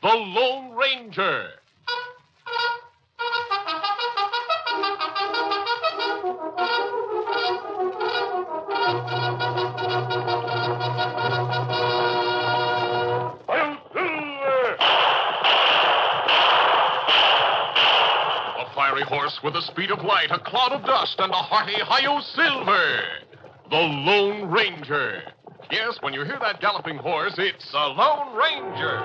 The Lone Ranger. A fiery horse with the speed of light, a cloud of dust, and a hearty hi-yo silver. The Lone Ranger. Yes, when you hear that galloping horse, it's a Lone Ranger.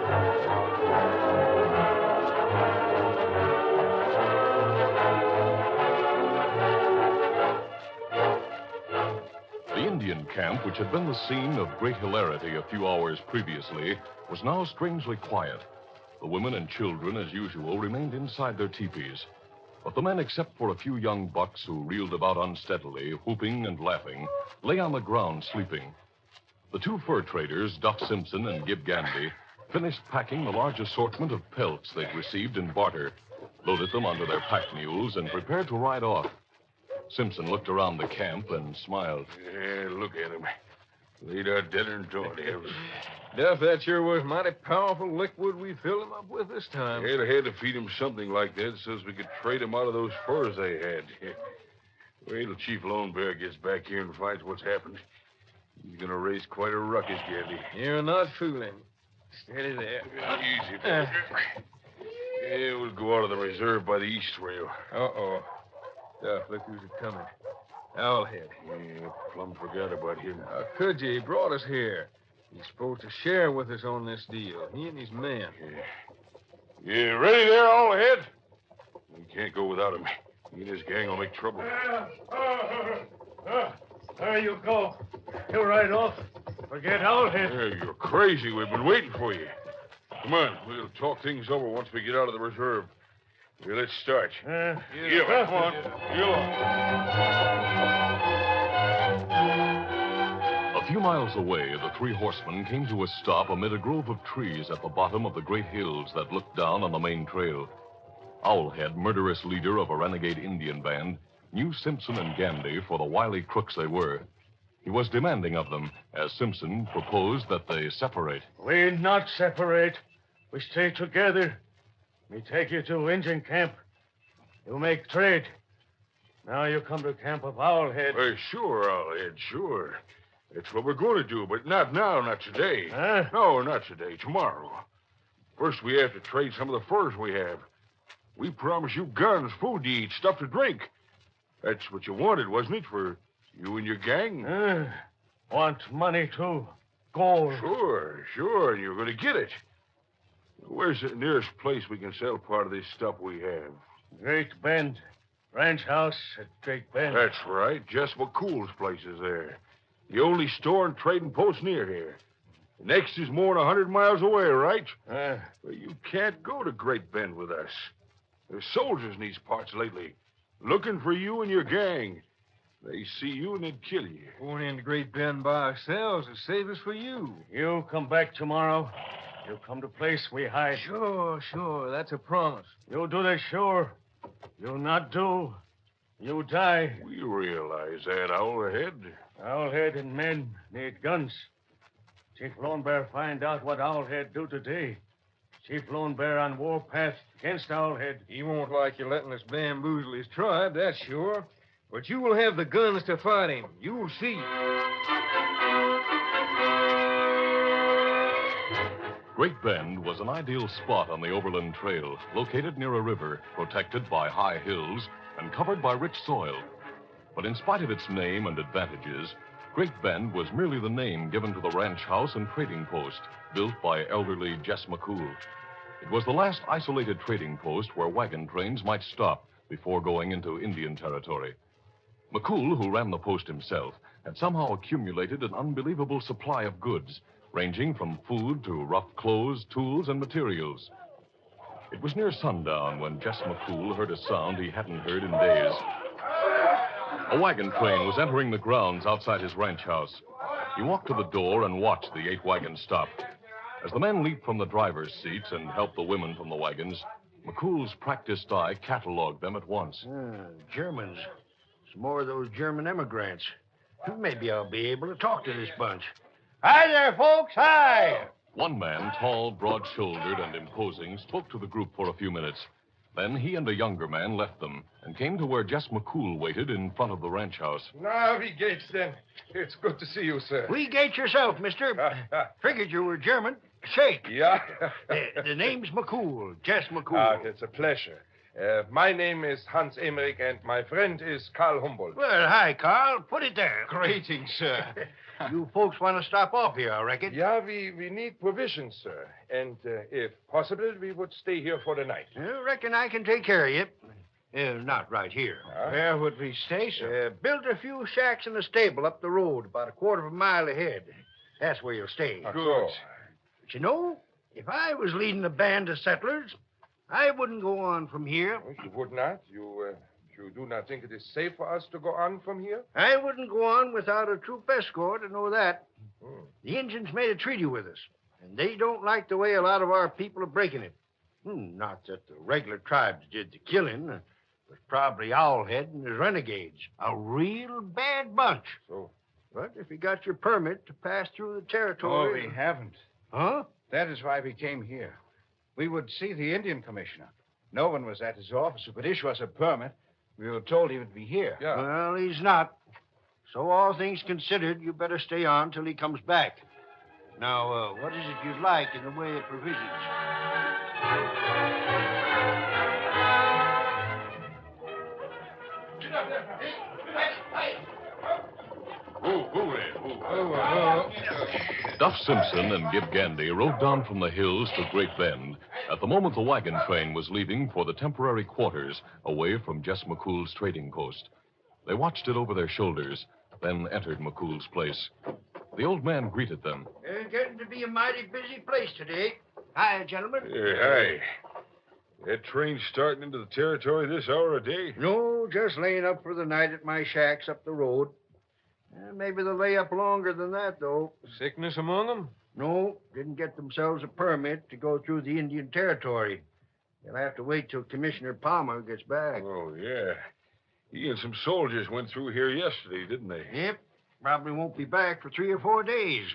The Indian camp, which had been the scene of great hilarity a few hours previously, was now strangely quiet. The women and children, as usual, remained inside their teepees. But the men, except for a few young bucks who reeled about unsteadily, whooping and laughing, lay on the ground sleeping. The two fur traders, Duff Simpson and Gib Gandy, finished packing the large assortment of pelts they'd received in barter, loaded them onto their pack mules, and prepared to ride off. Simpson looked around the camp and smiled. Yeah, look at him. Laid out deader than doornails. Duff, that sure was mighty powerful liquid we filled him up with this time. They'd have had to feed him something like that so as we could trade him out of those furs they had. Wait till Chief Lone Bear gets back here and finds what's happened. He's going to raise quite a ruckus, Gandy. You're not fooling. Steady there. Easy, Duff. Yeah, we'll go out of the reserve by the east trail. Uh-oh. Duff, look who's coming. Owlhead. Yeah, plumb forgot about him. How could you? He brought us here. He's supposed to share with us on this deal. He and his men. Yeah, ready there, Owlhead? We can't go without him. He and his gang will make trouble. There you go. You ride off. Forget Owlhead. Yeah, you're crazy. We've been waiting for you. Come on, we'll talk things over once we get out of the reserve. Here, let's start. Come on. A few miles away, the three horsemen came to a stop amid a grove of trees at the bottom of the great hills that looked down on the main trail. Owlhead, murderous leader of a renegade Indian band, knew Simpson and Gandy for the wily crooks they were. He was demanding of them, as Simpson proposed that they separate. We not separate. We stay together. Me take you to Indian camp. You make trade. Now you come to camp of Owlhead. Well, sure, Owlhead, sure. That's what we're going to do, but not now, not today. Huh? No, not today, tomorrow. First, we have to trade some of the furs we have. We promised you guns, food to eat, stuff to drink. That's what you wanted, wasn't it, for you and your gang? Want money, too. Gold. Sure, and you're going to get it. Where's the nearest place we can sell part of this stuff we have? Great Bend. Ranch house at Great Bend. That's right. Just McCool's place is there. The only store and trading post near here. The next is more than 100 miles away, right? Well, you can't go to Great Bend with us. There's soldiers in these parts lately, looking for you and your gang. They see you and they'd kill you. Going into Great Bend by ourselves to save us for you. You come back tomorrow. You come to place we hide. Sure. That's a promise. You do this, sure. You not do. You die. We realize that, Owlhead. Owlhead and men need guns. Chief Lone Bear find out what Owlhead do today. Chief Lone Bear on warpath against Owlhead. He won't like you letting us bamboozle his tribe, that's sure. But you will have the guns to fight him. You'll see. Great Bend was an ideal spot on the Overland Trail, located near a river, protected by high hills, and covered by rich soil. But in spite of its name and advantages, Great Bend was merely the name given to the ranch house and trading post, built by elderly Jess McCool. It was the last isolated trading post where wagon trains might stop before going into Indian territory. McCool, who ran the post himself, had somehow accumulated an unbelievable supply of goods, ranging from food to rough clothes, tools, and materials. It was near sundown when Jess McCool heard a sound he hadn't heard in days. A wagon train was entering the grounds outside his ranch house. He walked to the door and watched the 8 wagons stop. As the men leaped from the driver's seats and helped the women from the wagons, McCool's practiced eye cataloged them at once. Germans. Some more of those German immigrants. Maybe I'll be able to talk to this bunch. Hi there, folks. Hi. One man, tall, broad-shouldered, and imposing, spoke to the group for a few minutes. Then he and a younger man left them and came to where Jess McCool waited in front of the ranch house. Now, we gates, then. It's good to see you, sir. We gate yourself, mister. Figured you were German. Shake. Yeah? The name's McCool, Jess McCool. It's a pleasure. My name is Hans Emmerich, and my friend is Karl Humboldt. Well, hi, Carl. Put it there. Greetings, sir. You folks want to stop off here, I reckon. Yeah, we need provisions, sir. And if possible, we would stay here for the night. I reckon I can take care of you. Not right here. Where would we stay, sir? Build a few shacks in a stable up the road, about a quarter of a mile ahead. That's where you'll stay. Good. But you know, if I was leading a band of settlers, I wouldn't go on from here. You would not? You do not think it is safe for us to go on from here? I wouldn't go on without a troop escort, I know that. The Indians made a treaty with us, and they don't like the way a lot of our people are breaking it. Not that the regular tribes did the killing. It was probably Owlhead and his renegades. A real bad bunch. So? But if you got your permit to pass through the territory... Oh, we haven't. Huh? That is why we came here. We would see the Indian commissioner. No one was at his office who could issue us a permit. We were told he would be here. Yeah. Well, he's not. So all things considered, you better stay on till he comes back. Now, what is it you'd like in the way of provisions? Duff Simpson and Gib Gandy rode down from the hills to Great Bend at the moment the wagon train was leaving for the temporary quarters away from Jess McCool's trading post. They watched it over their shoulders, then entered McCool's place. The old man greeted them. Getting to be a mighty busy place today. Hi, gentlemen. Hey. That train starting into the territory this hour a day? No, just laying up for the night at my shacks up the road. Maybe they'll lay up longer than that, though. Sickness among them? No, didn't get themselves a permit to go through the Indian territory. They'll have to wait till Commissioner Palmer gets back. Oh, yeah. He and some soldiers went through here yesterday, didn't they? Yep. Probably won't be back for 3 or 4 days.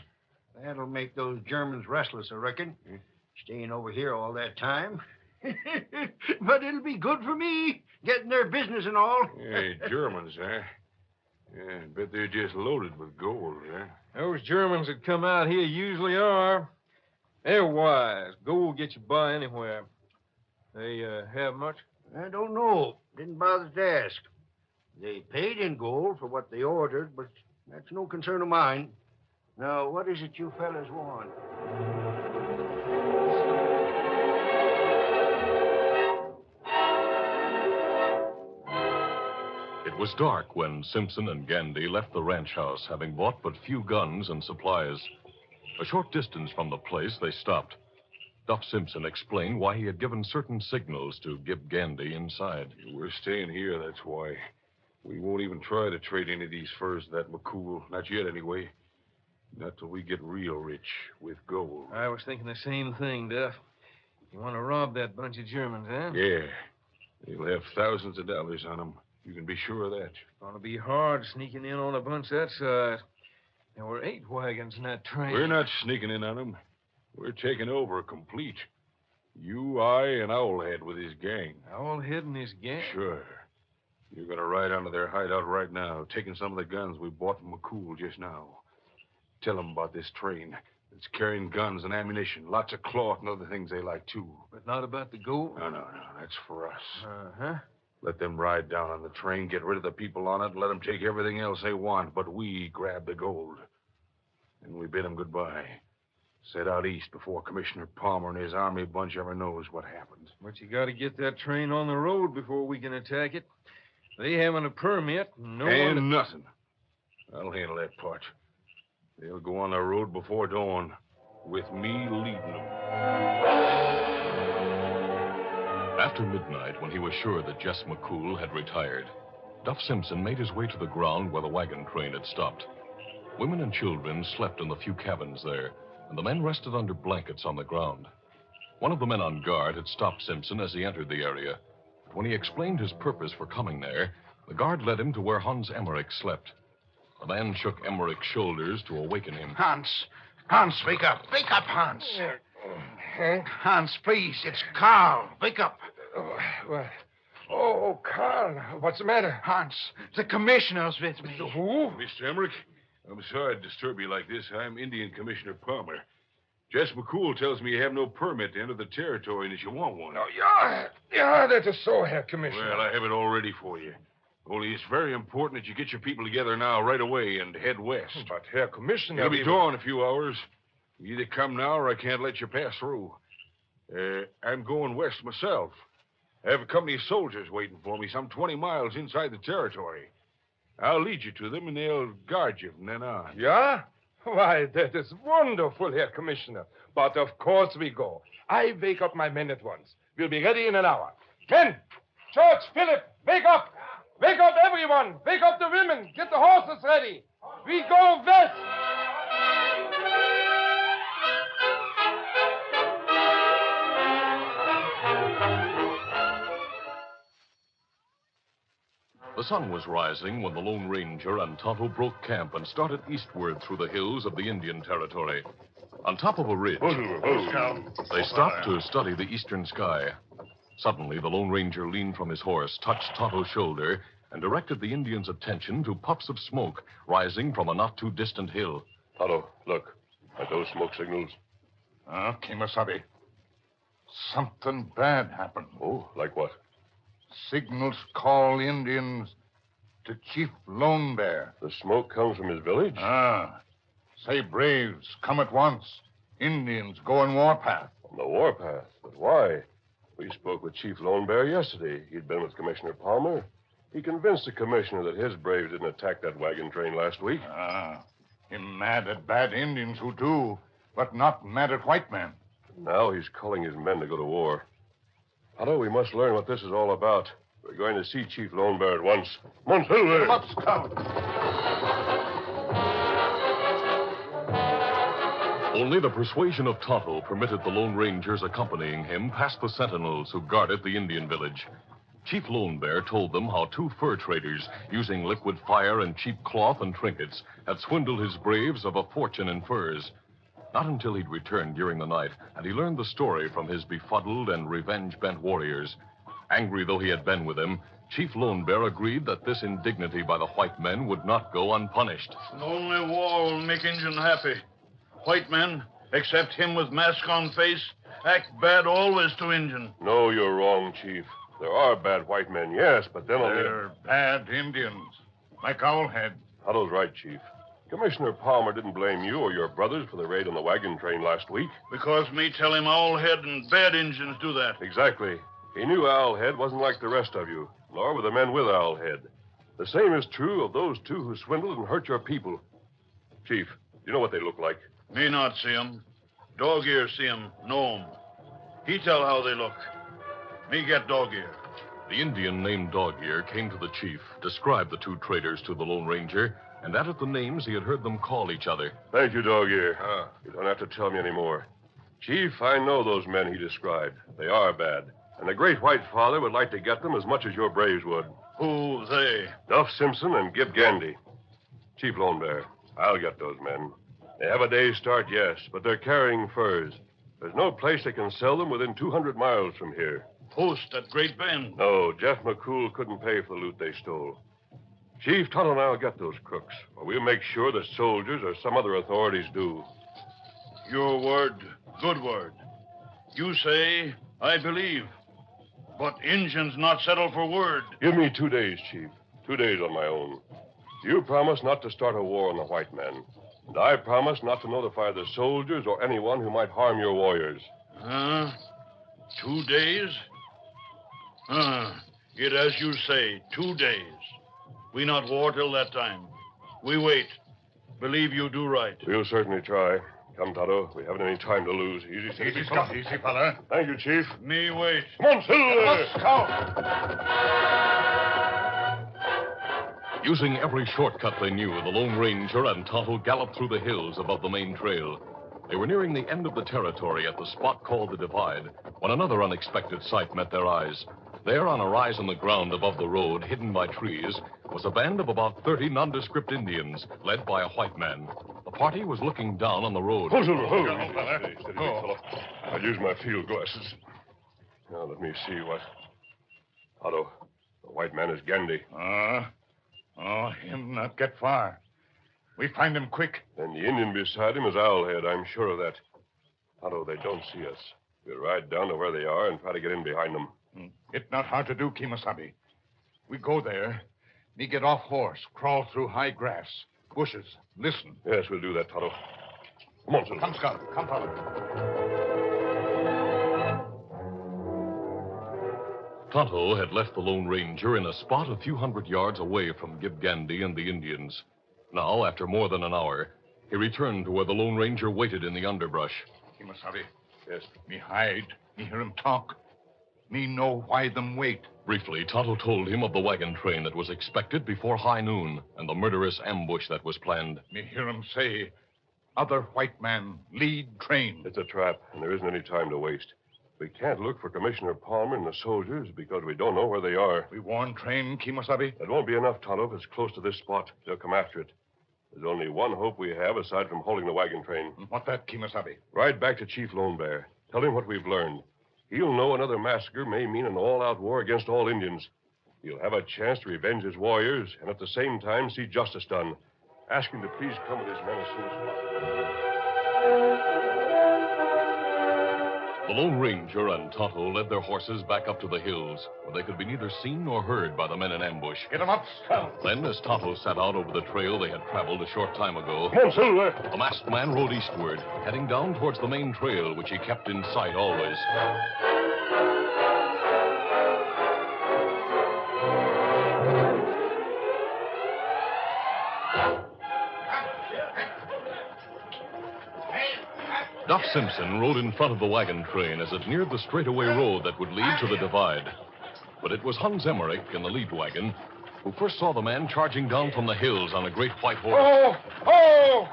That'll make those Germans restless, I reckon. Staying over here all that time. But it'll be good for me, getting their business and all. Hey, Germans, huh? Yeah, I bet they're just loaded with gold, huh? Those Germans that come out here usually are. They're wise. Gold gets you by anywhere. They have much? I don't know. Didn't bother to ask. They paid in gold for what they ordered, but that's no concern of mine. Now, what is it you fellas want? It was dark when Simpson and Gandy left the ranch house, having bought but few guns and supplies. A short distance from the place, they stopped. Duff Simpson explained why he had given certain signals to Gib Gandy inside. We're staying here, that's why. We won't even try to trade any of these furs to that McCool. Not yet, anyway. Not till we get real rich with gold. I was thinking the same thing, Duff. You want to rob that bunch of Germans, huh? Yeah. They'll have thousands of dollars on them. You can be sure of that. It's going to be hard sneaking in on a bunch that size. There were 8 wagons in that train. We're not sneaking in on them. We're taking over complete. You, I, and Owlhead with his gang. Owlhead and his gang? Sure. You're going to ride onto their hideout right now, taking some of the guns we bought from McCool just now. Tell them about this train. It's carrying guns and ammunition, lots of cloth and other things they like, too. But not about the gold? No. That's for us. Uh-huh. Let them ride down on the train, get rid of the people on it, and let them take everything else they want, but we grab the gold. And we bid them goodbye. Set out east before Commissioner Palmer and his army bunch ever knows what happened. But you got to get that train on the road before we can attack it. They haven't a permit. Nothing. I'll handle that part. They'll go on the road before dawn, with me leading them. After midnight, when he was sure that Jess McCool had retired, Duff Simpson made his way to the ground where the wagon train had stopped. Women and children slept in the few cabins there, and the men rested under blankets on the ground. One of the men on guard had stopped Simpson as he entered the area. But when he explained his purpose for coming there, the guard led him to where Hans Emmerich slept. The man shook Emmerich's shoulders to awaken him. Hans, Hans, wake up. Wake up, Hans. Hank? Hans, please. It's Carl. Wake up. What? Oh, Carl. What's the matter? Hans, the commissioner's with me. Who? Mr. Emmerich, I'm sorry to disturb you like this. I'm Indian Commissioner Palmer. Jess McCool tells me you have no permit to enter the territory unless you want one. Oh, yeah, that is so, Herr Commissioner. Well, I have it all ready for you. Only it's very important that you get your people together now right away and head west. But, Herr Commissioner... It'll be dawn in a few hours. You either come now or I can't let you pass through. I'm going west myself. I have a company of soldiers waiting for me some 20 miles inside the territory. I'll lead you to them, and they'll guard you from then on. Yeah? Why, that is wonderful, Herr Commissioner. But of course we go. I wake up my men at once. We'll be ready in an hour. Men! George, Philip, wake up! Wake up, everyone! Wake up the women! Get the horses ready! We go west! The sun was rising when the Lone Ranger and Tonto broke camp and started eastward through the hills of the Indian Territory. On top of a ridge, they stopped to study the eastern sky. Suddenly, the Lone Ranger leaned from his horse, touched Tonto's shoulder, and directed the Indians' attention to puffs of smoke rising from a not-too-distant hill. Tonto, look. At those smoke signals. Kimasabi. Something bad happened. Oh, like what? Signals call Indians to Chief Lone Bear. The smoke comes from his village? Say, braves, come at once. Indians go on warpath. On the warpath? But why? We spoke with Chief Lone Bear yesterday. He'd been with Commissioner Palmer. He convinced the commissioner that his braves didn't attack that wagon train last week. Him mad at bad Indians who do, but not mad at white men. Now he's calling his men to go to war. Tonto, we must learn what this is all about. We're going to see Chief Lone Bear at once. Come on, Silver. Let's come. Only the persuasion of Tonto permitted the Lone Rangers accompanying him past the sentinels who guarded the Indian village. Chief Lone Bear told them how two fur traders, using liquid fire and cheap cloth and trinkets, had swindled his braves of a fortune in furs. Not until he'd returned during the night had he learned the story from his befuddled and revenge-bent warriors. Angry though he had been with them, Chief Lone Bear agreed that this indignity by the white men would not go unpunished. Only war will make Injun happy. White men, except him with mask on face, act bad always to Injun. No, you're wrong, Chief. There are bad white men, yes, but then only... They're bad Indians, like Owlhead. Tonto's right, Chief. Commissioner Palmer didn't blame you or your brothers for the raid on the wagon train last week. Because me tell him Owlhead and bad Injuns do that. Exactly. He knew Owlhead wasn't like the rest of you, nor were the men with Owlhead. The same is true of those two who swindled and hurt your people. Chief, you know what they look like? Me not see 'em. Dog Ear see 'em, know 'em. He tell how they look. Me get Dog Ear. The Indian named Dog Ear came to the chief, described the two traders to the Lone Ranger, and added the names he had heard them call each other. Thank you, Dog Ear. You don't have to tell me any more. Chief, I know those men he described. They are bad. And the Great White Father would like to get them as much as your braves would. Who they? Duff Simpson and Gib Gandy. Chief Lone Bear, I'll get those men. They have a day's start, yes, but they're carrying furs. There's no place they can sell them within 200 miles from here. Post at Great Bend. No, Jeff McCool couldn't pay for the loot they stole. Chief, Tonto and I'll get those crooks, or we'll make sure the soldiers or some other authorities do. Your word, good word. You say, I believe. But Injuns not settle for word. Give me 2 days, Chief. 2 days on my own. You promise not to start a war on the white men. And I promise not to notify the soldiers or anyone who might harm your warriors. 2 days? It as you say, 2 days. We not war till that time. We wait. Believe you do right. We'll certainly try. Come, Tonto. We haven't any time to lose. Easy, fella. Easy, fella. Thank you, Chief. Me wait. Come on, Silver. Let's go. Using every shortcut they knew, the Lone Ranger and Tonto galloped through the hills above the main trail. They were nearing the end of the territory at the spot called the Divide when another unexpected sight met their eyes. There, on a rise in the ground above the road, hidden by trees, was a band of about 30 nondescript Indians, led by a white man. The party was looking down on the road. Oh, Silver, Steady, big fellow. I'll use my field glasses. Now, let me see what... Otto, the white man is Gandy. Him not get far. We find him quick. And the Indian beside him is Owlhead, I'm sure of that. Otto, they don't see us. We'll ride down to where they are and try to get in behind them. It not hard to do, Kimasabi. We go there. Me get off horse, crawl through high grass, bushes, listen. Yes, we'll do that, Tonto. Come on, Silver. Come, Scout. Come, fellow. Tonto had left the Lone Ranger in a spot a few hundred yards away from Gib Gandy and the Indians. Now, after more than an hour, he returned to where the Lone Ranger waited in the underbrush. Kimasabi. Yes. Me hide. Me hear him talk. Me know why them wait. Briefly, Tonto told him of the wagon train that was expected before high noon and the murderous ambush that was planned. Me hear him say, other white man lead train. It's a trap, and there isn't any time to waste. We can't look for Commissioner Palmer and the soldiers because we don't know where they are. We warn train, Kimasabi. That won't be enough, Tonto, if it's close to this spot. They'll come after it. There's only one hope we have aside from holding the wagon train. What that, Kimasabi? Ride back to Chief Lone Bear. Tell him what we've learned. He'll know another massacre may mean an all-out war against all Indians. He'll have a chance to revenge his warriors and at the same time see justice done. Ask him to please come with his men as soon as possible. The Lone Ranger and Tonto led their horses back up to the hills, where they could be neither seen nor heard by the men in ambush. Get him up, Scout. Then, as Tonto set out over the trail they had traveled a short time ago, Come on, Silver. the masked man rode eastward, heading down towards the main trail, which he kept in sight always. Duff Simpson rode in front of the wagon train as it neared the straightaway road that would lead to the divide. But it was Hans Emmerich in the lead wagon who first saw the man charging down from the hills on a great white horse. Oh!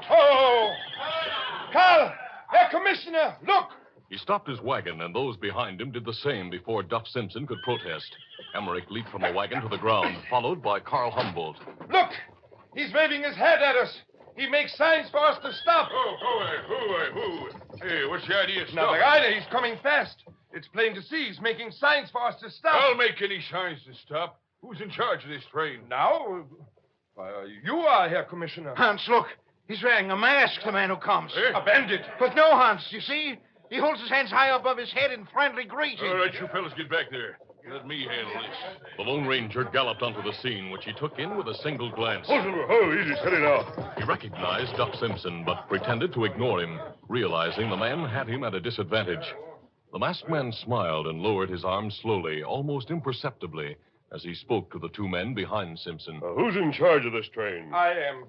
Carl! Herr Commissioner, look! He stopped his wagon, and those behind him did the same before Duff Simpson could protest. Emmerich leaped from the wagon to the ground, followed by Carl Humboldt. Look! He's waving his hand at us. He makes signs for us to stop. Who? Hey, what's the idea of Now, stopping? either he's coming fast. It's plain to see he's making signs for us to stop. I'll make any signs to stop. Who's in charge of this train? Now, you are, Herr Commissioner. Hans, look. He's wearing a mask, the man who comes. A bandit. But no, Hans, you see? He holds his hands high above his head in friendly greeting. All right, you fellas get back there. Let me handle this. The Lone Ranger galloped onto the scene, which he took in with a single glance. Oh, Silver. Oh, easy. Steady now. He recognized Duff Simpson, but pretended to ignore him, realizing the man had him at a disadvantage. The masked man smiled and lowered his arms slowly, almost imperceptibly, as he spoke to the two men behind Simpson. Who's in charge of this train? I am.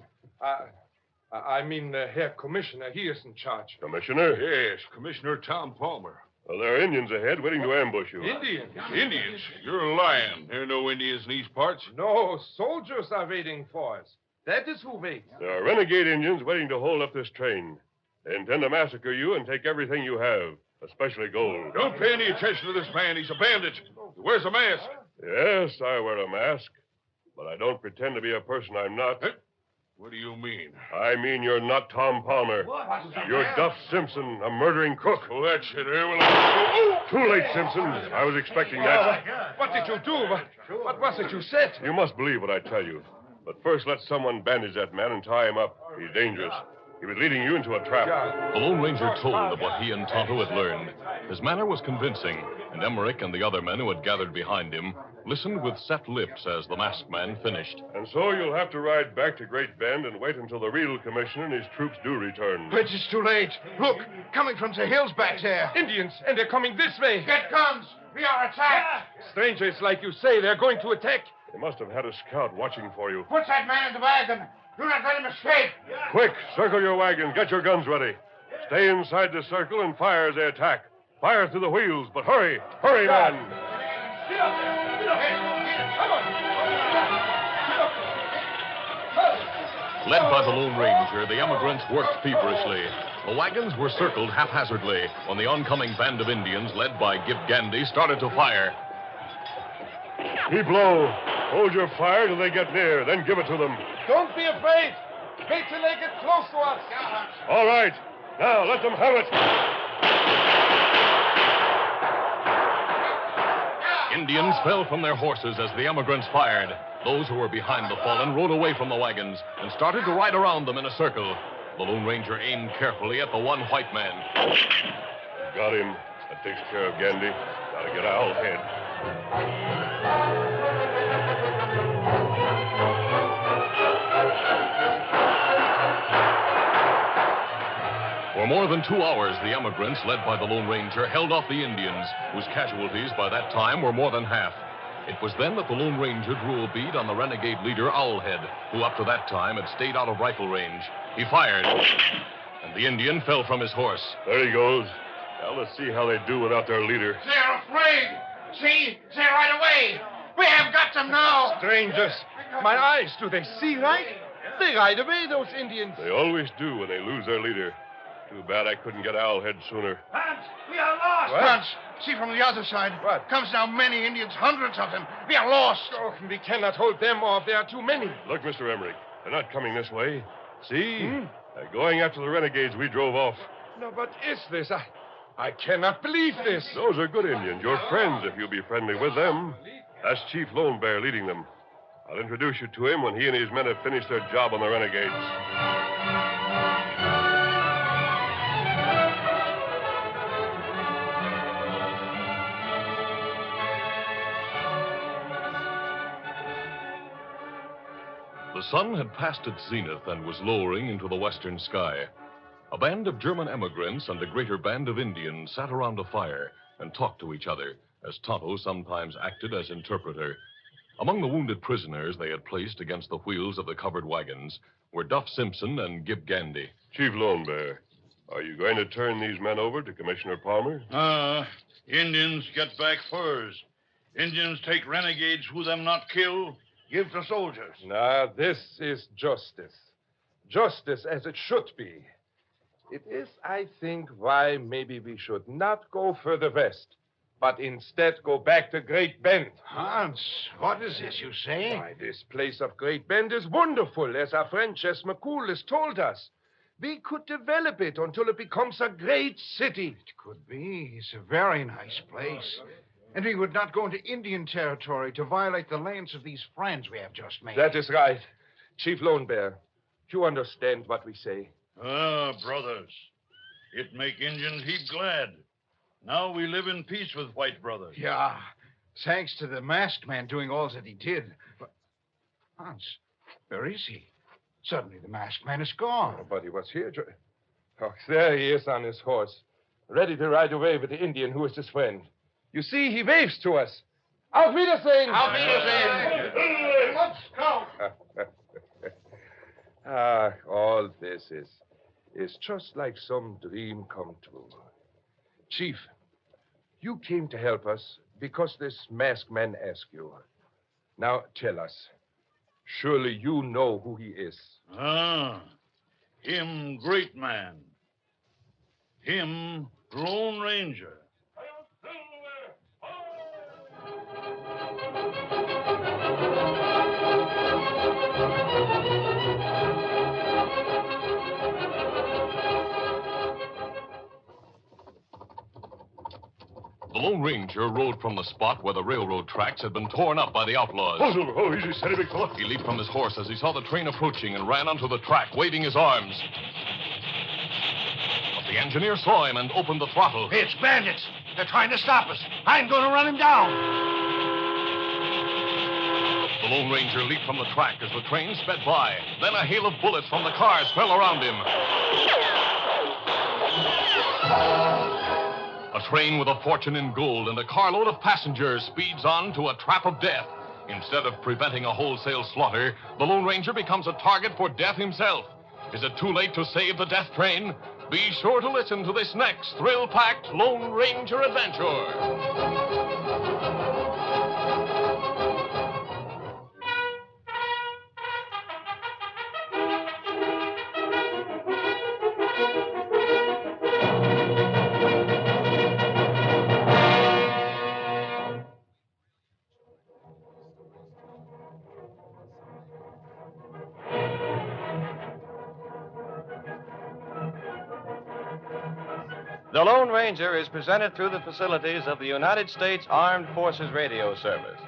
Herr Commissioner, he is in charge. Commissioner? Yes, Commissioner Tom Palmer. Well, there are Indians ahead waiting to ambush you. Indians? Indians? You're lying. There are no Indians in these parts. No, soldiers are waiting for us. That is who waits. There are renegade Indians waiting to hold up this train. They intend to massacre you and take everything you have, especially gold. Don't pay any attention to this man. He's a bandit. He wears a mask. Yes, I wear a mask, but I don't pretend to be a person I'm not. What do you mean? I mean you're not Tom Palmer. You're Duff Simpson, a murdering crook. Oh, that's it. Well, Too late, Simpson. I was expecting that. What did you do? What was it you said? You must believe what I tell you. But first, let someone bandage that man and tie him up. He's dangerous. He was leading you into a trap. The Lone Ranger told of what he and Tonto had learned. His manner was convincing, and Emmerich and the other men who had gathered behind him listened with set lips as the masked man finished. And so you'll have to ride back to Great Bend and wait until the real commissioner and his troops do return. But it's too late. Look, coming from the hills back there. Indians, and they're coming this way. Get guns. We are attacked. Strangers, like you say, they're going to attack. They must have had a scout watching for you. Put that man in the wagon. Do not let him escape. Quick, circle your wagons. Get your guns ready. Stay inside the circle and fire as they attack. Fire through the wheels, but hurry. Hurry, man. Led by the Lone Ranger, the emigrants worked feverishly. The wagons were circled haphazardly when the oncoming band of Indians, led by Gib Gandy, started to fire. Keep low. Hold your fire till they get near, then give it to them. Don't be afraid. Wait till they get close to us. All right. Now, let them have it. Indians fell from their horses as the emigrants fired. Those who were behind the fallen rode away from the wagons and started to ride around them in a circle. The Lone Ranger aimed carefully at the one white man. Got him. That takes care of Gandy. Gotta get Al ahead. For more than 2 hours, the emigrants, led by the Lone Ranger, held off the Indians, whose casualties by that time were more than half. It was then that the Lone Ranger drew a bead on the renegade leader, Owlhead, who up to that time had stayed out of rifle range. He fired, and the Indian fell from his horse. There he goes. Now let's see how they do without their leader. They're afraid. See? They're right away. We have got them now. Strangers. My eyes, do they see right? They ride away, those Indians. They always do when they lose their leader. Too bad I couldn't get Owlhead sooner. Hans, we are lost. What? Hans, see from the other side. What? Comes now many Indians, hundreds of them. We are lost. Oh, we cannot hold them off. There are too many. Look, Mr. Emery, they're not coming this way. See? They're going after the renegades we drove off. No, but is this? I cannot believe this. Those are good Indians, your friends, if you'll be friendly with them. That's Chief Lone Bear leading them. I'll introduce you to him when he and his men have finished their job on the renegades. The sun had passed its zenith and was lowering into the western sky. A band of German emigrants and a greater band of Indians sat around a fire and talked to each other, as Tonto sometimes acted as interpreter. Among the wounded prisoners they had placed against the wheels of the covered wagons were Duff Simpson and Gib Gandy. Chief Lone Bear, are you going to turn these men over to Commissioner Palmer? Indians get back furs. Indians take renegades who them not kill, give to soldiers. Now, this is justice. Justice as it should be. It is, I think, why maybe we should not go further west, but instead go back to Great Bend. Hans, what is this you say? Why, this place of Great Bend is wonderful, as our friend Chess McCool has told us. We could develop it until it becomes a great city. It could be. It's a very nice place. And we would not go into Indian territory to violate the lands of these friends we have just made. That is right. Chief Lone Bear, you understand what we say. Brothers. It make Indians heap glad. Now we live in peace with white brothers. Yeah, thanks to the masked man doing all that he did. But, Hans, where is he? Suddenly the masked man is gone. But he was here. Oh, there he is on his horse, ready to ride away with the Indian who is his friend. You see, he waves to us. Auf Wiedersehen! Auf Wiedersehen! Let's go! All this is just like some dream come true. Chief, you came to help us because this masked man asked you. Now, tell us. Surely you know who he is. Him great man. Him Lone Ranger. The Lone Ranger rode from the spot where the railroad tracks had been torn up by the outlaws. Oh, easy, steady, big fella. He leaped from his horse as he saw the train approaching and ran onto the track, waving his arms. But the engineer saw him and opened the throttle. It's bandits. They're trying to stop us. I'm going to run him down. The Lone Ranger leaped from the track as the train sped by. Then a hail of bullets from the cars fell around him. A train with a fortune in gold and a carload of passengers speeds on to a trap of death. Instead of preventing a wholesale slaughter, the Lone Ranger becomes a target for death himself. Is it too late to save the death train? Be sure to listen to this next thrill-packed Lone Ranger adventure. The Lone Ranger is presented through the facilities of the United States Armed Forces Radio Service.